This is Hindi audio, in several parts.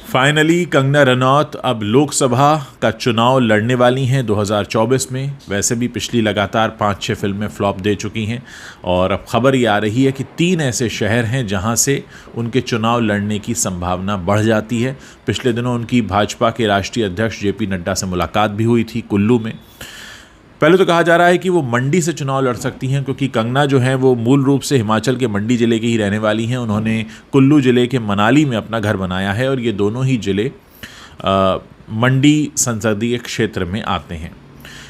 फाइनली कंगना रनौत अब लोकसभा का चुनाव लड़ने वाली हैं 2024 में। वैसे भी पिछली लगातार 5-6 फिल्में फ्लॉप दे चुकी हैं और अब खबर ये आ रही है कि 3 ऐसे शहर हैं जहां से उनके चुनाव लड़ने की संभावना बढ़ जाती है। पिछले दिनों उनकी भाजपा के राष्ट्रीय अध्यक्ष जेपी नड्डा से मुलाकात भी हुई थी कुल्लू में। पहले तो कहा जा रहा है कि वो मंडी से चुनाव लड़ सकती हैं, क्योंकि कंगना जो है वो मूल रूप से हिमाचल के मंडी ज़िले की ही रहने वाली हैं। उन्होंने कुल्लू ज़िले के मनाली में अपना घर बनाया है और ये दोनों ही ज़िले मंडी संसदीय क्षेत्र में आते हैं।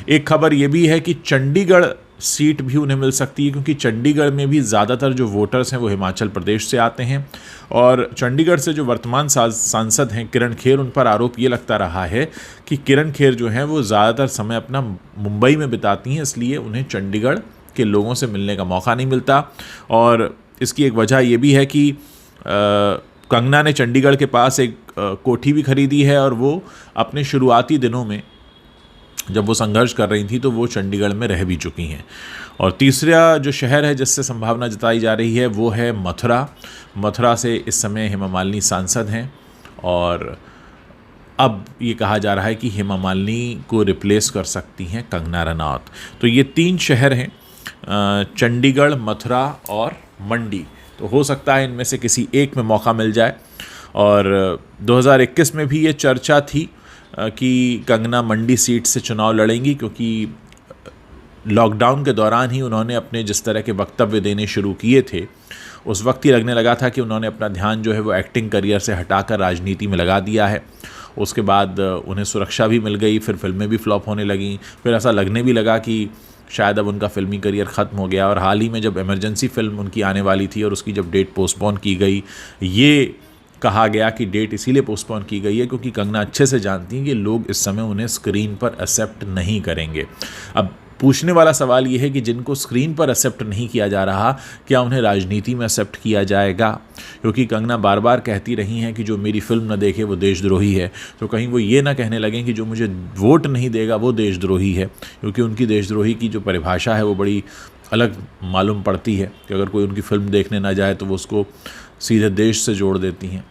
एक खबर ये भी है कि चंडीगढ़ सीट भी उन्हें मिल सकती है, क्योंकि चंडीगढ़ में भी ज़्यादातर जो वोटर्स हैं वो हिमाचल प्रदेश से आते हैं। और चंडीगढ़ से जो वर्तमान सांसद हैं किरण खेर, उन पर आरोप ये लगता रहा है कि किरण खेर जो हैं वो ज़्यादातर समय अपना मुंबई में बिताती हैं, इसलिए उन्हें चंडीगढ़ के लोगों से मिलने का मौका नहीं मिलता। और इसकी एक वजह ये भी है कि कंगना ने चंडीगढ़ के पास एक कोठी भी खरीदी है और वो अपने शुरुआती दिनों में जब वो संघर्ष कर रही थी तो वो चंडीगढ़ में रह भी चुकी हैं। और तीसरा जो शहर है जिससे संभावना जताई जा रही है वो है मथुरा। मथुरा से इस समय हेमा मालिनी सांसद हैं और अब ये कहा जा रहा है कि हेमा मालिनी को रिप्लेस कर सकती हैं कंगना रनौत। तो ये 3 शहर हैं, चंडीगढ़, मथुरा और मंडी। तो हो सकता है इनमें से किसी एक में मौका मिल जाए। और 2021 में भी ये चर्चा थी कि कंगना मंडी सीट से चुनाव लड़ेंगी, क्योंकि लॉकडाउन के दौरान ही उन्होंने अपने जिस तरह के वक्तव्य देने शुरू किए थे उस वक्त ही लगने लगा था कि उन्होंने अपना ध्यान जो है वो एक्टिंग करियर से हटाकर राजनीति में लगा दिया है। उसके बाद उन्हें सुरक्षा भी मिल गई, फिर फिल्में भी फ्लॉप होने लगीं, फिर ऐसा लगने भी लगा कि शायद अब उनका फिल्मी करियर ख़त्म हो गया। और हाल ही में जब इमरजेंसी फिल्म उनकी आने वाली थी और उसकी जब डेट पोस्टपोन की गई, ये कहा गया कि डेट इसीलिए पोस्टपोन की गई है क्योंकि कंगना अच्छे से जानती हैं कि लोग इस समय उन्हें स्क्रीन पर एक्सेप्ट नहीं करेंगे। अब पूछने वाला सवाल ये है कि जिनको स्क्रीन पर एक्सेप्ट नहीं किया जा रहा, क्या उन्हें राजनीति में एक्सेप्ट किया जाएगा? क्योंकि कंगना बार बार कहती रही हैं कि जो मेरी फिल्म न देखे वो देशद्रोही है। तो कहीं वो ये ना कहने लगें कि जो मुझे वोट नहीं देगा वो देशद्रोही है, क्योंकि उनकी देशद्रोही की जो परिभाषा है वो बड़ी अलग मालूम पड़ती है कि अगर कोई उनकी फिल्म देखने ना जाए तो वो उसको सीधे देश से जोड़ देती हैं।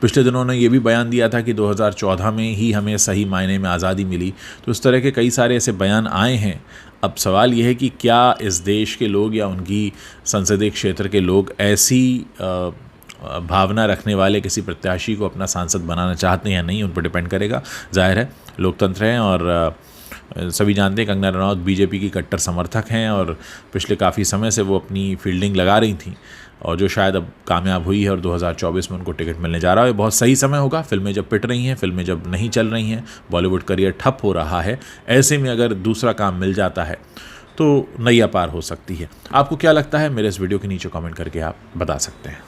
पिछले दिनों उन्होंने ये भी बयान दिया था कि 2014 में ही हमें सही मायने में आज़ादी मिली। तो इस तरह के कई सारे ऐसे बयान आए हैं। अब सवाल ये है कि क्या इस देश के लोग या उनकी संसदीय क्षेत्र के लोग ऐसी भावना रखने वाले किसी प्रत्याशी को अपना सांसद बनाना चाहते हैं या नहीं, उन पर डिपेंड करेगा। जाहिर है लोकतंत्र है और सभी जानते हैं कंगना रनौत बीजेपी की कट्टर समर्थक हैं और पिछले काफ़ी समय से वो अपनी फील्डिंग लगा रही थी और जो शायद अब कामयाब हुई है और 2024 में उनको टिकट मिलने जा रहा है। बहुत सही समय होगा, फिल्में जब पिट रही हैं, फिल्में जब नहीं चल रही हैं, बॉलीवुड करियर ठप हो रहा है, ऐसे में अगर दूसरा काम मिल जाता है तो नैया पार हो सकती है। आपको क्या लगता है मेरे इस वीडियो के नीचे कमेंट करके आप बता सकते हैं।